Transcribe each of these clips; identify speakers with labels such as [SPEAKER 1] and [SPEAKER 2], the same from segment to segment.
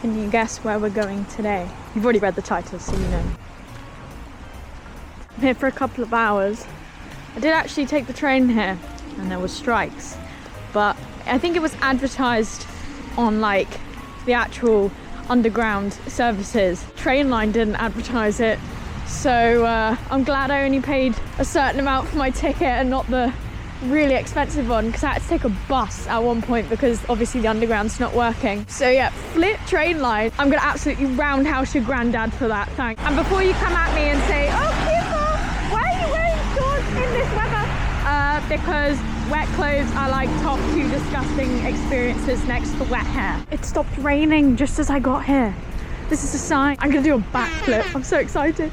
[SPEAKER 1] Can you guess where we're going today? You've already read the title, so you know. I'm here for a couple of hours. I did actually take the train here, and there was strikes, but I think it was advertised on like the actual underground services. Train line didn't advertise it, so I'm glad I only paid a certain amount for my ticket and not the really expensive one, because I had to take a bus at one point because obviously the underground's not working. So yeah, flip train line. I'm gonna absolutely roundhouse your granddad for that, thanks. And before you come at me and say, oh Kipper, why are you wearing shorts in this weather? Because wet clothes are like top 2 disgusting experiences next to wet hair. It stopped raining just as I got here. This is a sign. I'm gonna do a backflip. I'm so excited.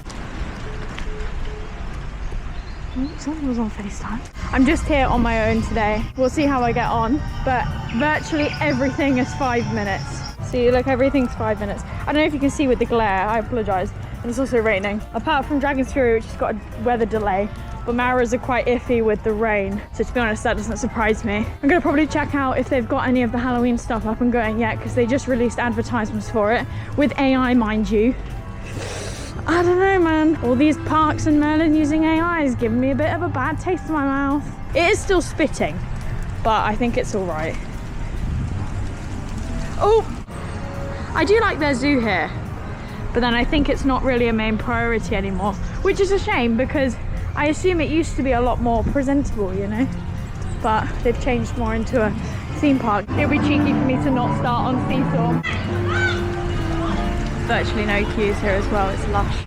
[SPEAKER 1] Oh, someone was on FaceTime. I'm just here on my own today. We'll see how I get on, but virtually everything is 5 minutes. See, look, everything's 5 minutes. I don't know if you can see with the glare, I apologise. And it's also raining. Apart from Dragon's Fury, which has got a weather delay, but Mara's are quite iffy with the rain. So to be honest, that doesn't surprise me. I'm gonna probably check out if they've got any of the Halloween stuff up and going yet, because they just released advertisements for it, with AI, mind you. I don't know, man. All these parks in Merlin using AI is giving me a bit of a bad taste in my mouth. It is still spitting, but I think it's all right. Oh, I do like their zoo here, but then I think it's not really a main priority anymore, which is a shame because I assume it used to be a lot more presentable, you know, but they've changed more into a theme park. It'll be cheeky for me to not start on Seesaw. Virtually no queues here as well, it's lush.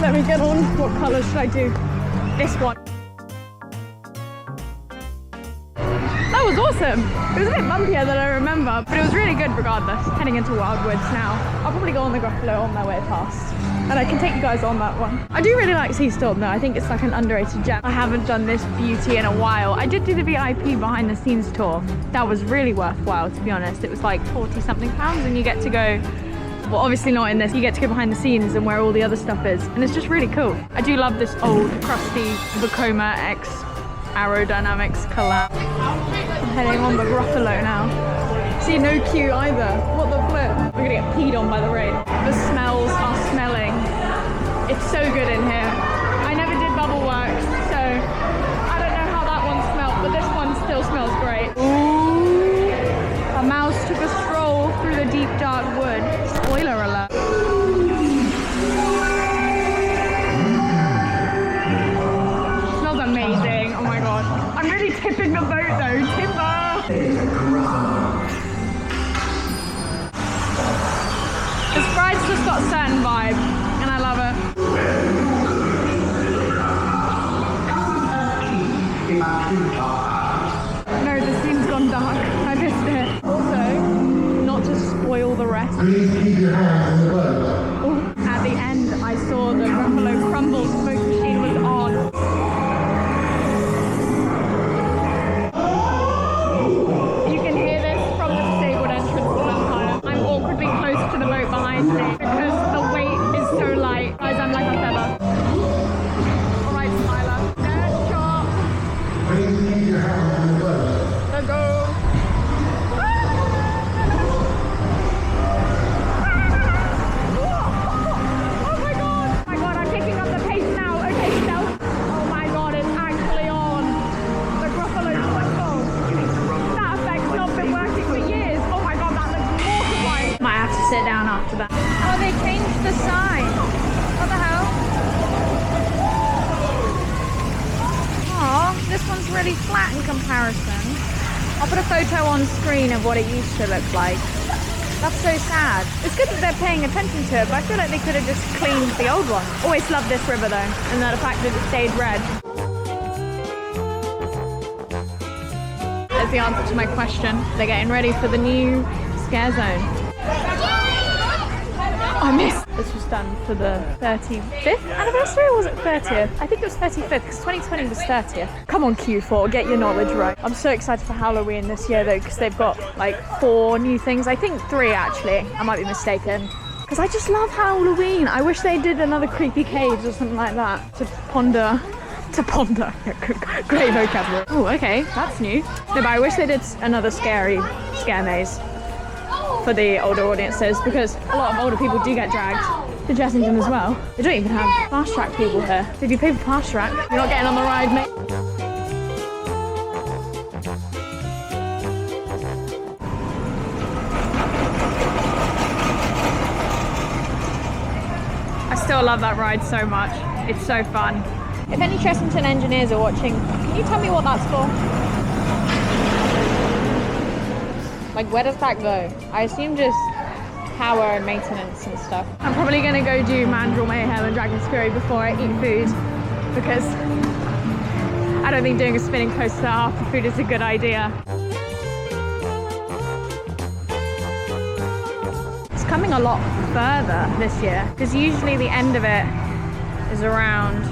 [SPEAKER 1] Let me get on. What colour should I do? This one. That was awesome. It was a bit bumpier than I remember, but it was really good regardless. Heading into Wildwoods now. I'll probably go on the Gruffalo on my way past, and I can take you guys on that one. I do really like Sea Storm though. I think it's like an underrated gem. I haven't done this beauty in a while. I did do the VIP behind the scenes tour. That was really worthwhile, to be honest. It was like 40 something pounds and you get to go, well obviously not in this, you get to go behind the scenes and where all the other stuff is, and it's just really cool. I do love this old crusty Vekoma X Aerodynamics collab. I'm heading on the Gruffalo now. See, no queue either. What the flip? We're gonna get peed on by the rain. The smells are smelling. It's so good in here. I never did bubble work, so I don't know how that one smelled, but this one still smells great. Ooh. A mouse took a stroll through the deep dark wood. Spoiler alert. Smells amazing. Oh my god. I'm really tipping the boat though. Timber! The Sprite's just got a certain vibe, and I love it. No, the scene's gone dark. I missed it. Also, not to spoil the rest. Oh, at the end, I saw the Gruffalo Crumble smoke machine was on. You can hear this from the disabled entrance to Empire. I'm awkwardly close to the boat behind me because the weight is so light. Guys, I'm like a feather. Alright, Smiler. Next shot. Let's go. Oh my god. Oh my god, I'm picking up the pace now. Okay, stealth. Oh my god, it's actually on. The Gruffalo Crumble. That effect's not been working for years. Oh my god, that looks mortifying. Might have to sit down after that. Oh, they changed the sign. What the hell? Aw, this one's really flat in comparison. I'll put a photo on screen of what it used to look like. That's so sad. It's good that they're paying attention to it, but I feel like they could have just cleaned the old one. Always loved this river though, and the fact that it stayed red. There's the answer to my question. They're getting ready for the new scare zone. I missed. This was done for the 35th anniversary, or was it 30th? I think it was 35th because 2020 was 30th. Come on Q4, get your knowledge right. I'm so excited for Halloween this year though, because they've got like 4 new things. I think 3 actually, I might be mistaken. Because I just love Halloween. I wish they did another creepy caves or something like that to ponder. Great vocabulary. Oh, okay, that's new. No, but I wish they did another scare maze. for the older audiences because a lot of older people do get dragged to Chessington as well. They don't even have fast track people here. So if you pay for fast track, you're not getting on the ride, mate. I still love that ride so much. It's so fun. If any Chessington engineers are watching, can you tell me what that's for? Like, where does that go? I assume just power and maintenance and stuff. I'm probably gonna go do Mandrill Mayhem and Dragon's Fury before I eat food because I don't think doing a spinning coaster after food is a good idea. It's coming a lot further this year because usually the end of it is around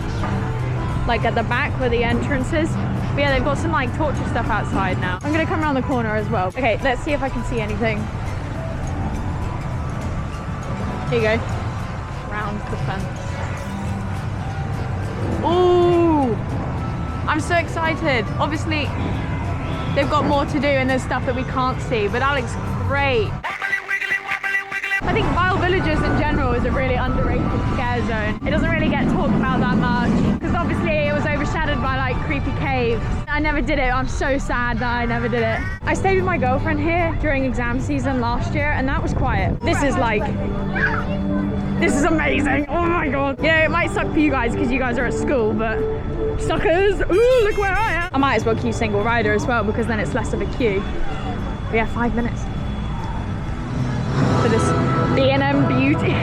[SPEAKER 1] like at the back where the entrance is. But yeah, they've got some like torture stuff outside now. I'm gonna come around the corner as well. Okay, let's see if I can see anything. Here you go. Round the fence. Ooh! I'm so excited. Obviously, they've got more to do and there's stuff that we can't see, but that looks great. I think Vile Villages in general is a really underrated scare zone. It doesn't really get talked about that much because obviously it was overshadowed by like creepy caves. I never did it. I'm so sad that I never did it. I stayed with my girlfriend here during exam season last year and that was quiet. This is like, this is amazing. Oh my God. You know, it might suck for you guys because you guys are at school, but suckers, ooh, look where I am. I might as well queue single rider as well because then it's less of a queue. But yeah, 5 minutes for this B&M beauty.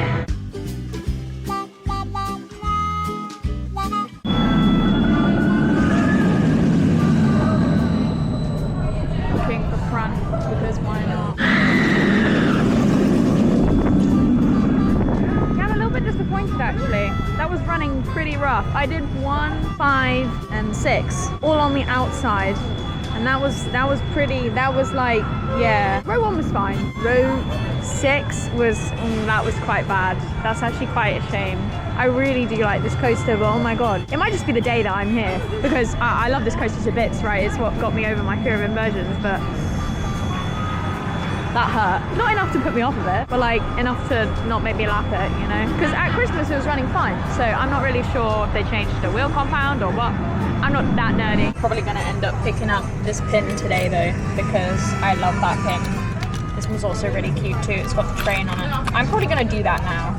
[SPEAKER 1] Looking for front because why not? Yeah, I'm a little bit disappointed actually. That was running pretty rough. I did 1, 5 and 6 all on the outside. And that was like, yeah. Row 1 was fine. Row 6 was, that was quite bad. That's actually quite a shame. I really do like this coaster, but oh my God. It might just be the day that I'm here because I love this coaster to bits, right? It's what got me over my fear of inversions, but that hurt. Not enough to put me off of it, but like enough to not make me laugh at it, you know? Because at Christmas it was running fine, so I'm not really sure if they changed the wheel compound or what. I'm not that nerdy. Probably gonna end up picking up this pin today though, because I love that pin. This one's also really cute too. It's got the train on it. I'm probably gonna do that now.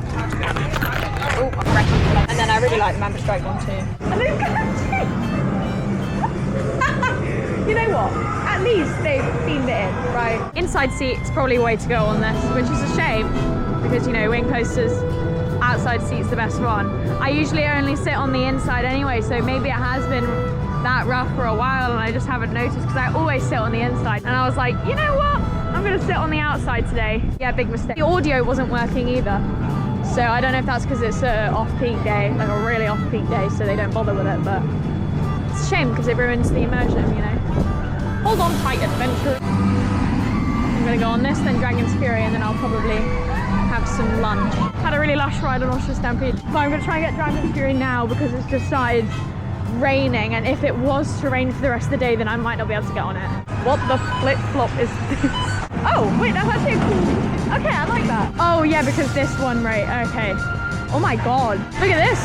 [SPEAKER 1] Oh, I'm wrecking. And then I really like the Mamba Strike one too. You know what? At least they've themed it in, right? Inside seat is probably a way to go on this, which is a shame because, you know, wing coasters, outside seat's the best one. I usually only sit on the inside anyway, so maybe it has been that rough for a while and I just haven't noticed because I always sit on the inside. And I was like, you know what? I'm gonna sit on the outside today. Yeah, big mistake. The audio wasn't working either. So I don't know if that's because it's an off-peak day, like a really off-peak day, so they don't bother with it, but it's a shame because it ruins the immersion, you know? Hold on tight, adventure. I'm gonna go on this, then Dragon's Fury, and then I'll probably have some lunch. Had a really lush ride on Ostrich Stampede, but I'm gonna try and get Dragon's Fury now because it's just started raining, and if it was to rain for the rest of the day, then I might not be able to get on it. What the flip-flop is this? Oh, wait, that's actually a cool... Okay, I like that. Oh, yeah, because this one, right, okay. Oh my God, look at this.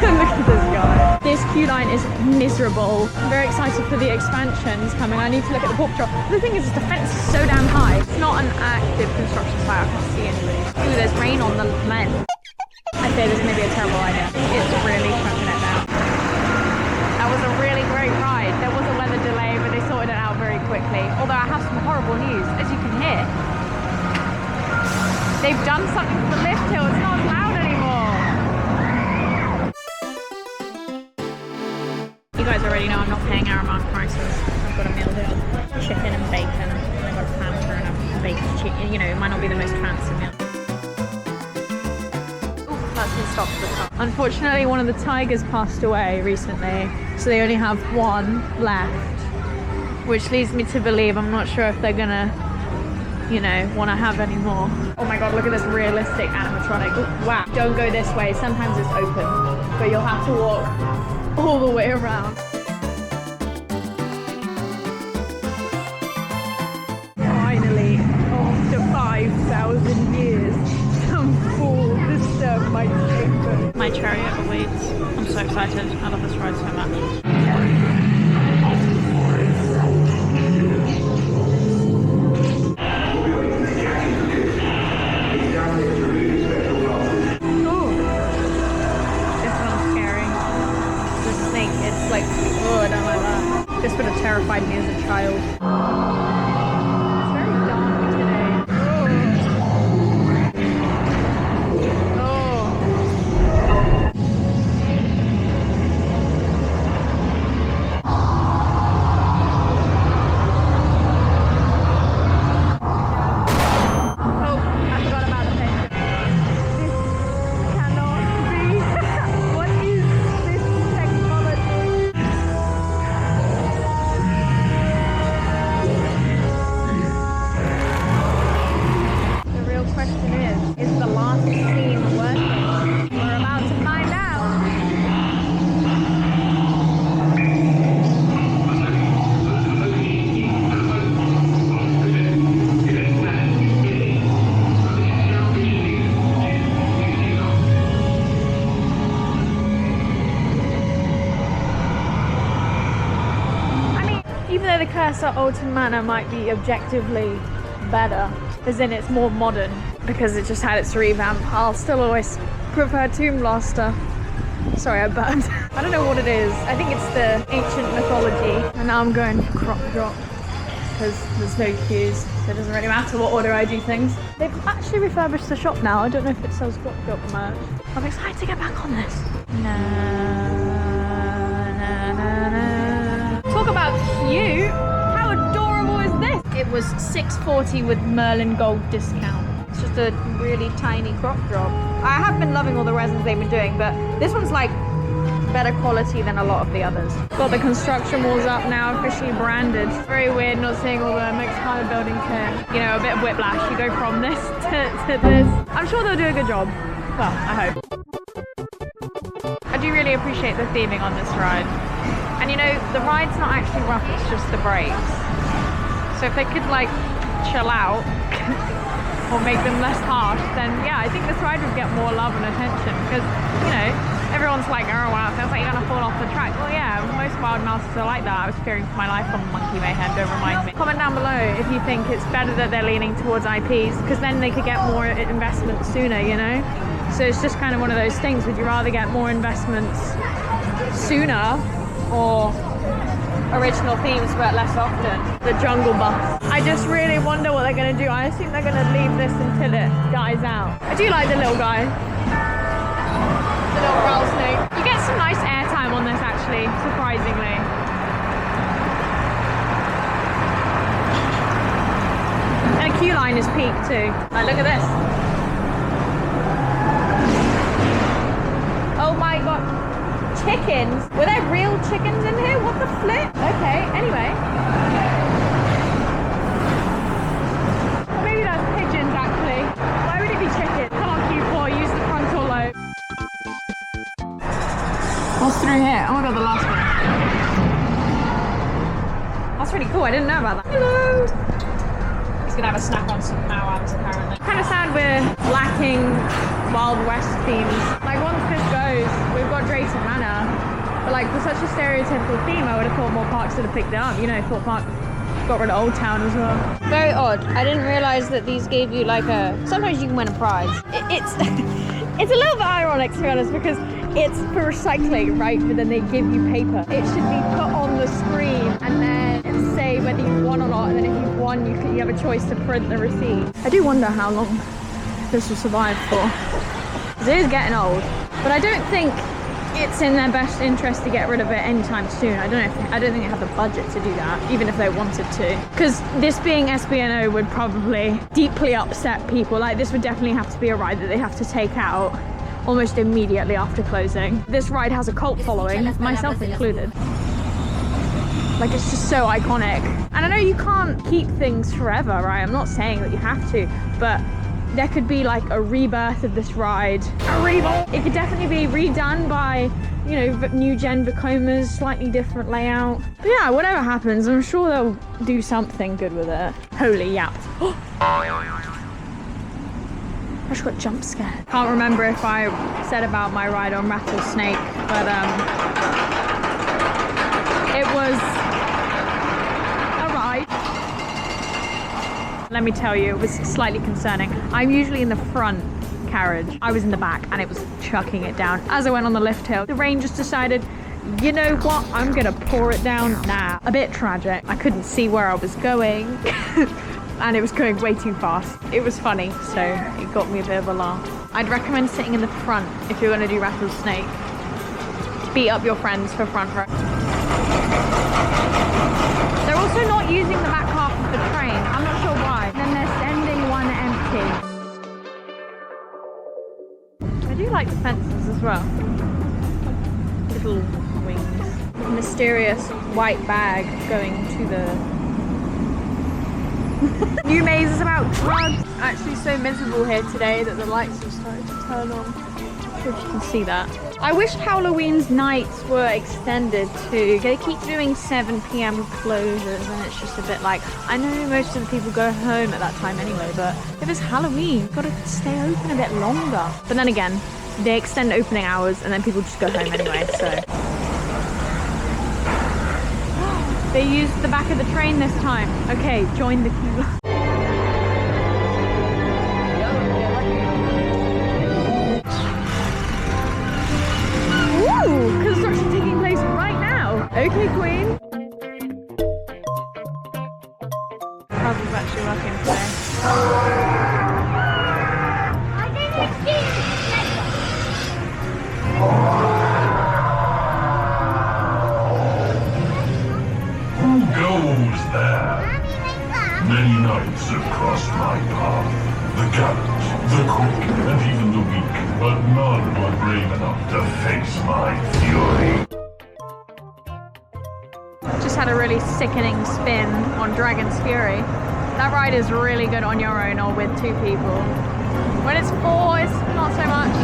[SPEAKER 1] Look at this guy. This queue line is miserable. I'm very excited for the expansions coming. I need to look at the pork chop. The thing is, the fence is so damn high. It's not an active construction site, I can see anybody. Ooh, there's rain on the men. I say this may be a terrible idea. It's really chucking it down. That was a really great ride. There was a weather delay, but they sorted it out very quickly. Although I have some horrible news, as you can hear. They've done something to the lift hill. It's not loud anymore. You guys already know I'm not paying Aramount prices. I've got a meal deal. Chicken and bacon. I've got a panther and a baked chicken. You know, it might not be the most fancy meal. That's been stopped for the car. Unfortunately, one of the tigers passed away recently, so they only have one left, which leads me to believe I'm not sure if they're gonna, you know, want to have any more. Oh my God, look at this realistic animatronic. Ooh, wow. Don't go this way. Sometimes it's open, but you'll have to walk all the way around. Finally, off to chariot awaits. I'm so excited. I love this ride so much. Oh, I don't like that. This would have terrified me as a child. It's very dark today. Oh, I forgot about the picture. This cannot be. What is this technology? Question is the last scene working? We're about to find out. I mean, even though the Cursor Alton Manor might be objectively better, as in it's more modern because it just had its revamp, I'll still always prefer Tomb Blaster. Sorry, I burped. I don't know what it is. I think it's the ancient mythology. And now I'm going for crop drop because there's no queues, so it doesn't really matter what order I do things. They've actually refurbished the shop now. I don't know if it sells crop drop merch. I'm excited to get back on this. Talk about cute. How adorable is this? It was $6.40 with Merlin Gold discount. It's just a really tiny crop drop. I have been loving all the resins they've been doing, but this one's like better quality than a lot of the others. Got the construction walls up now, officially branded. Very weird not seeing all the Mexicana buildings here. You know, a bit of whiplash. You go from this to this. I'm sure they'll do a good job. Well, I hope. I do really appreciate the theming on this ride. And you know, the ride's not actually rough, it's just the brakes. So if they could like chill out or make them less harsh, then yeah, I think this ride would get more love and attention because, you know, everyone's like, oh wow, sounds like you're gonna fall off the track. Well yeah, most wild mouses are like that. I was fearing for my life on Monkey Mayhem, don't remind me. Comment down below if you think it's better that they're leaning towards IPs because then they could get more investment sooner, you know? So it's just kind of one of those things. Would you rather get more investments sooner or original themes but less often? The Jungle Bus. I just really wonder what they're going to do. I assume they're going to leave this until it dies out. I do like the little guy. The little rattlesnake. You get some nice airtime on this actually, surprisingly. And a queue line is peak too. Like, look at this. Oh my god. Chickens? Were there real chickens in here? What the flip? Okay, anyway. Maybe that's pigeons actually. Why would it be chickens? Come on Q4, use the frontal lobe. What's through here? Oh my god, the last one. That's really cool, I didn't know about that. Hello! He's gonna have a snack on some Mawams apparently. Kind of sad we're lacking Wild West themes. Like once this goes, we've got Drayton Manor, but like for such a stereotypical theme, I would have thought more parks would have picked it up. You know, Thorpe Park got rid of Old Town as well. Very odd. I didn't realise that these gave you like a. Sometimes you can win a prize. It's it's a little bit ironic to be honest because it's for recycling, right? But then they give you paper. It should be put on the screen and then say whether you've won or not. And then if you've won, you have a choice to print the receipt. I do wonder how long this will survive for. It is getting old, but I don't think it's in their best interest to get rid of it anytime soon. I don't think they have the budget to do that, even if they wanted to. Because this being SBNO would probably deeply upset people. Like this would definitely have to be a ride that they have to take out almost immediately after closing. This ride has a cult following, myself included. Like it's just so iconic. And I know you can't keep things forever, right? I'm not saying that you have to, but there could be like a rebirth of this ride. A rebirth! It could definitely be redone by, you know, new gen Vacomas, slightly different layout. But yeah, whatever happens, I'm sure they'll do something good with it. Holy yapped. I just got jump scared. Can't remember if I said about my ride on Rattlesnake, but it was a ride. Let me tell you, it was slightly concerning. I'm usually in the front carriage. I was in the back and it was chucking it down. As I went on the lift hill, the rain just decided, you know what, I'm gonna pour it down now. A bit tragic. I couldn't see where I was going and it was going way too fast. It was funny, so it got me a bit of a laugh. I'd recommend sitting in the front if you're gonna do Rattlesnake. Beat up your friends for front row. They're also not using the back half of the train. I'm not sure why. Then they're sending one empty. I do like the fences as well. Little wings. Mysterious white bag going to the new maze is about drugs. Actually so miserable here today that the lights have started to turn on. I'm sure if you can see that. I wish Howloween's nights were extended to, they keep doing 7 p.m. closures and it's just a bit like, I know most of the people go home at that time anyway, but if it's Halloween, you've got to stay open a bit longer. But then again, they extend opening hours and then people just go home anyway, so. They used the back of the train this time. Okay, join the queue. Ooh, construction taking place right now. Okay, Queen. Puzzle's actually working today.
[SPEAKER 2] Goes there. Many knights have crossed my path. The gallant, the quick, and even the weak, but none were brave enough to face my fury.
[SPEAKER 1] Just had a really sickening spin on Dragon's Fury. That ride is really good on your own or with 2 people. When it's 4, it's not so much.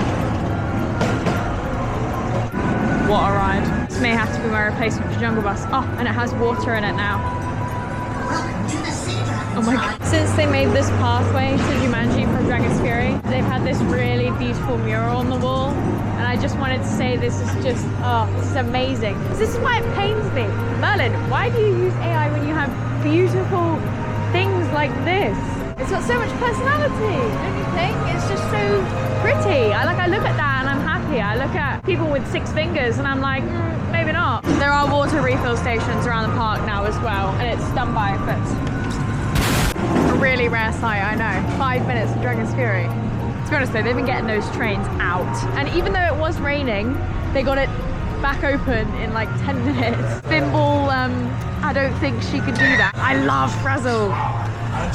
[SPEAKER 1] What a ride. This may have to be my replacement for Jungle Bus. Oh, and it has water in it now. Oh my god. Since they made this pathway to Jumanji from Dragon's Fury, they've had this really beautiful mural on the wall. And I just wanted to say this is just, oh, this is amazing. This is why it pains me. Merlin, why do you use AI when you have beautiful things like this? It's got so much personality, don't you think? It's just so pretty. I look at that and I'm happy. I look at people with 6 fingers and I'm like, maybe not. There are water refill stations around the park now as well, and it's done by a really rare sight, I know. 5 minutes of Dragon's Fury. To be honest though, they've been getting those trains out. And even though it was raining, they got it back open in like 10 minutes. Thimble, I don't think she could do that. I love Frazzle.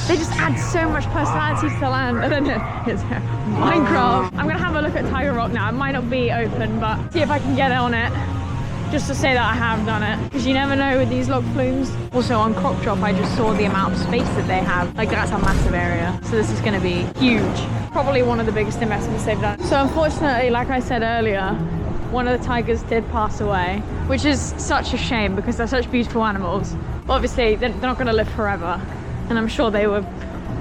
[SPEAKER 1] They just add so much personality to the land. I don't know, it's Minecraft. I'm gonna have a look at Tiger Rock now. It might not be open, but see if I can get on it. Just to say that I have done it. Because you never know with these log flumes. Also on Crop Drop, I just saw the amount of space that they have. Like that's a massive area. So this is gonna be huge. Probably one of the biggest investments they've done. So unfortunately, like I said earlier, one of the tigers did pass away, which is such a shame because they're such beautiful animals. But obviously, they're not gonna live forever. And I'm sure they were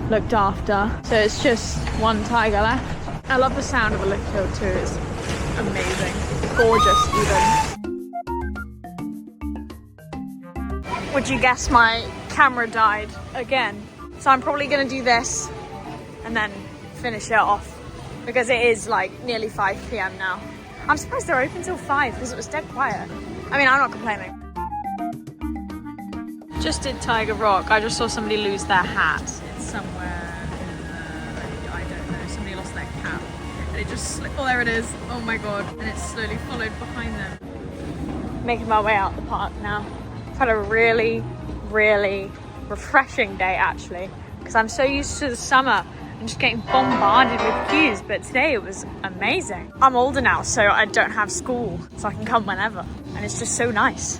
[SPEAKER 1] looked after. So it's just one tiger left. I love the sound of a lift hill too. It's amazing. Gorgeous even. Would you guess my camera died again? So I'm probably gonna do this and then finish it off because it is like nearly 5 p.m. now. I'm surprised they're open till 5 because it was dead quiet. I mean, I'm not complaining. Just did Tiger Rock. I just saw somebody lose their hat. It's somewhere, I don't know, somebody lost their cap. And it just slipped, oh there it is, oh my god. And it slowly followed behind them. Making my way out the park now. I've had a really, really refreshing day actually. Because I'm so used to the summer. I'm just getting bombarded with queues, but today it was amazing. I'm older now, so I don't have school, so I can come whenever. And it's just so nice,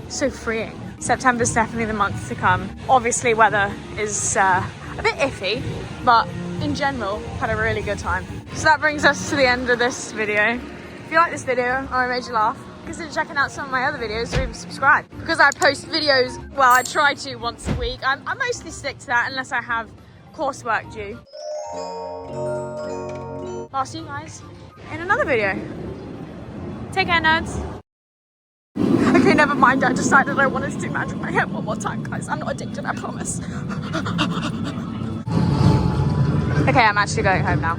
[SPEAKER 1] so freeing. September's definitely the month to come. Obviously weather is a bit iffy, but in general, had a really good time. So that brings us to the end of this video. If you like this video or I made you laugh, consider checking out some of my other videos or even subscribe. Because I post videos, well, I try to once a week. I mostly stick to that unless I have coursework due. I'll see you guys in another video. Take care, nerds. Okay, never mind. I decided I wanted to do magic my hair one more time, guys. I'm not addicted, I promise. Okay, I'm actually going home now.